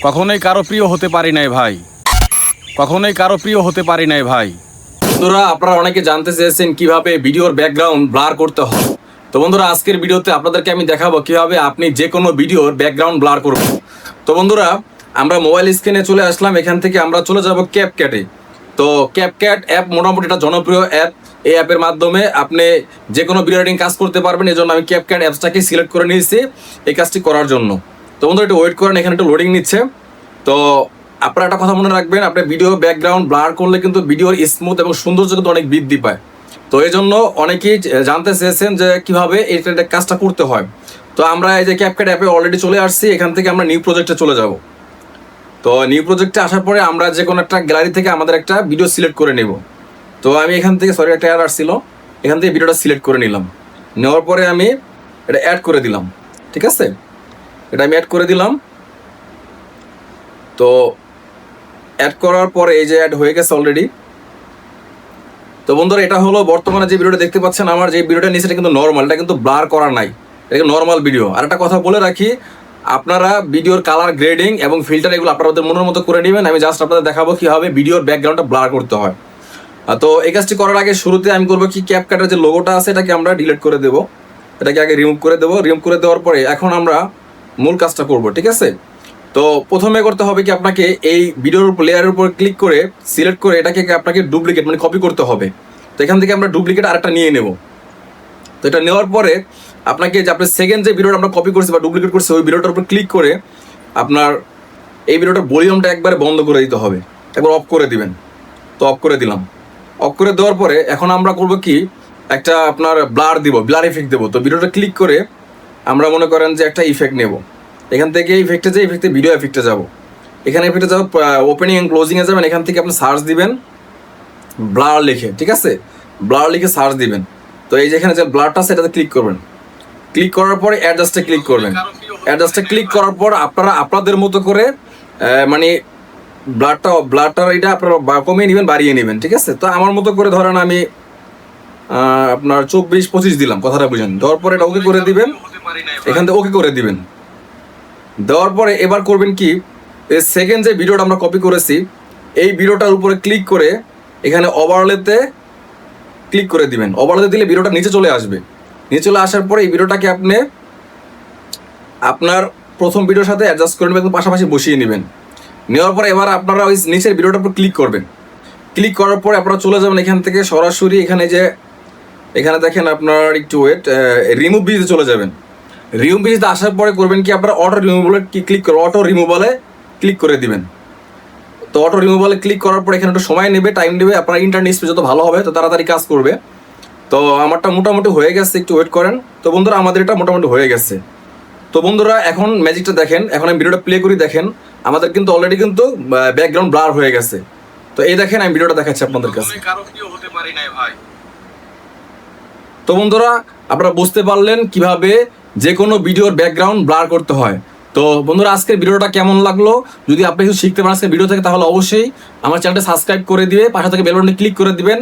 কখনোই কারো প্রিয় হতে পারি নাই ভাই, কখনোই কারো প্রিয় হতে পারি নাই ভাই। বন্ধুরা, আপনারা অনেকে জানতে চেয়েছেন কিভাবে ভিডিওর ব্যাকগ্রাউন্ড ব্লার করতে হয়। তো বন্ধুরা, আজকের ভিডিওতে আপনাদেরকে আমি দেখাবো কিভাবে আপনি যে কোনো ভিডিওর ব্যাকগ্রাউন্ড ব্লার করবেন। তো বন্ধুরা, আমরা মোবাইল স্ক্রিনে চলে আসলাম। এখান থেকে আমরা চলে যাব ক্যাপকাটে। তো ক্যাপকাট অ্যাপ মোটামুটি একটা জনপ্রিয় অ্যাপ। এই অ্যাপের মাধ্যমে আপনি যে কোনো ভিডিও এডিটিং কাজ করতে পারবেন। এই জন্য আমি ক্যাপকাট অ্যাপসটাকে সিলেক্ট করে নিয়েছি এই কাজটি করার জন্য। তো বন্ধুরা, একটু ওয়েট করেন, এখানে একটু লোডিং নিচ্ছে। তো আপনারা একটা কথা মনে রাখবেন, আপনি ভিডিও ব্যাকগ্রাউন্ড ব্লার করলে কিন্তু ভিডিওর স্মুথ এবং সৌন্দর্য কিন্তু অনেক বৃদ্ধি পায়। তো এই জন্য অনেকেই জানতে চেয়েছেন যে কীভাবে এই কাজটা করতে হয়। তো আমরা এই যে ক্যাপকাট অ্যাপে অলরেডি চলে আসছি। এখান থেকে আমরা নিউ প্রজেক্টে চলে যাব। তো নিউ প্রজেক্টে আসার পরে আমরা যে কোনো একটা গ্যালারি থেকে আমাদের একটা ভিডিও সিলেক্ট করে নেব। তো আমি এখান থেকে একটা এরর ছিল, এখান থেকে ভিডিওটা সিলেক্ট করে নিলাম। নেওয়ার পরে আমি এটা অ্যাড করে দিলাম। ঠিক আছে, এটা আমি অ্যাড করে দিলাম। তো অ্যাড করার পরে এই যে অ্যাড হয়ে গেছে অলরেডি। তো বন্ধুরা, এটা হলো বর্তমানে যে ভিডিওটা দেখতে পাচ্ছেন, আমার যে ভিডিওটা নিচে এটা কিন্তু নর্মাল, এটা কিন্তু ব্লার করা নাই, এটা নর্মাল ভিডিও। আর একটা কথা বলে রাখি, আপনারা ভিডিওর কালার গ্রেডিং এবং ফিল্টার এগুলো আপনাদের মনের মতো করে নেবেন। আমি জাস্ট আপনাদের দেখাবো কীভাবে ভিডিওর ব্যাকগ্রাউন্ডটা ব্লার করতে হয়। তো এই কাজটি করার আগে শুরুতে আমি করবো কি, ক্যাপকাটের যে লোগোটা আছে এটাকে আমরা ডিলিট করে দেবো। এটাকে আগে রিমুভ করে দেবো। রিমুভ করে দেওয়ার পরে এখন আমরা মূল কাজটা করব। ঠিক আছে, তো প্রথমে করতে হবে কি, আপনাকে এই ভিডিওর লেয়ারের উপর ক্লিক করে সিলেক্ট করে এটাকে আপনাকে ডুপ্লিকেট মানে কপি করতে হবে। তো এখান থেকে আমরা ডুপ্লিকেট আরেকটা নিয়ে নেব। তো এটা নেওয়ার পরে আপনাকে যে আপনার সেকেন্ড যে ভিডিওটা আমরা কপি করছি বা ডুপ্লিকেট করছি ওই ভিডিওটার উপর ক্লিক করে আপনার এই ভিডিওটার ভলিউমটা একবারে বন্ধ করে দিতে হবে, একবার অফ করে দিবেন। তো অফ করে দিলাম। অফ করে দেওয়ার পরে এখন আমরা করব কি, একটা আপনার ব্লার দিব, ব্লার ইফেক্ট দেবো। তো ভিডিওটা ক্লিক করে আমরা মনে করেন যে একটা ইফেক্ট নেব। এখান থেকে ইফেক্টে যে ইফেক্টে ভিডিও এফেক্টে যাব। এখানে এফেক্টে যাব, ওপেনিং অ্যান্ড ক্লোজিংয়ে যাবেন। এখান থেকে আপনি সার্চ দিবেন ব্লার লিখে। ঠিক আছে, ব্লার লিখে সার্চ দিবেন। তো এই যে এখানে যে ব্লারটা আছে এটাতে ক্লিক করবেন। ক্লিক করার পরে অ্যাডজাস্টে ক্লিক করবেন। অ্যাডজাস্টে ক্লিক করার পর আপনারা আপনাদের মতো করে মানে ব্লারটার এটা আপনারা কমিয়ে নেবেন, বাড়িয়ে নেবেন। ঠিক আছে, তো আমার মতো করে ধরেন আমি আপনার 24-25 দিলাম, কথাটা বুঝেন। দেওয়ার পরে এটা ওকে করে দিবেন, এখান থেকে ওকে করে দিবেন। দেওয়ার পরে এবার করবেন কি, এই সেকেন্ড যে ভিডিওটা আমরা কপি করেছি এই ভিডিওটার উপরে ক্লিক করে এখানে ওভারলেতে ক্লিক করে দিবেন। ওভারলেতে দিলে ভিডিওটা নিচে চলে আসবে। নিচে চলে আসার পরে এই ভিডিওটাকে আপনি আপনার প্রথম ভিডিওর সাথে অ্যাডজাস্ট করে নেবেন, পাশাপাশি বসিয়ে নেবেন। নেওয়ার পরে এবার আপনারা ওই নিচের ভিডিওটার উপর ক্লিক করবেন। ক্লিক করার পরে আপনারা চলে যাবেন এখান থেকে সরাসরি এখানে দেখেন আপনার একটু ওয়েট, রিমুভ ভিডিওতে চলে যাবেন। রিমুভ ভিডিওতে আসার পরে করবেন কি, আপনারা অটো রিমুভালে ক্লিক করে অটো রিমুভালে ক্লিক করে দিবেন। তো অটো রিমুভালে ক্লিক করার পরে এখানে একটু সময় নেবে, টাইম নেবে। আপনার ইন্টারনেট স্পিড যত ভালো হবে তো তাড়াতাড়ি কাজ করবে। তো আমারটা মোটামুটি হয়ে গেছে, একটু ওয়েট করেন। তো বন্ধুরা, আমাদের এটা মোটামুটি হয়ে গেছে। তো বন্ধুরা, এখন ম্যাজিকটা দেখেন, এখন আমি ভিডিওটা প্লে করি, দেখেন আমাদের কিন্তু অলরেডি কিন্তু ব্যাকগ্রাউন্ড ব্লার হয়ে গেছে। তো এই দেখেন আমি ভিডিওটা দেখাচ্ছি আপনাদের কাছে। তো বন্ধুরা, আপনারা বুঝতে পারলেন কিভাবে যে কোনো ভিডিওর ব্যাকগ্রাউন্ড ব্লার করতে হয়। তো বন্ধুরা, আজকের ভিডিওটা কেমন লাগলো, যদি আপনি কিছু শিখতে পারেন আজকের ভিডিও থেকে, তাহলে অবশ্যই আমার চ্যানেলটা সাবস্ক্রাইব করে দিয়ে পাশে থেকে বেল বাটনে ক্লিক করে দিবেন।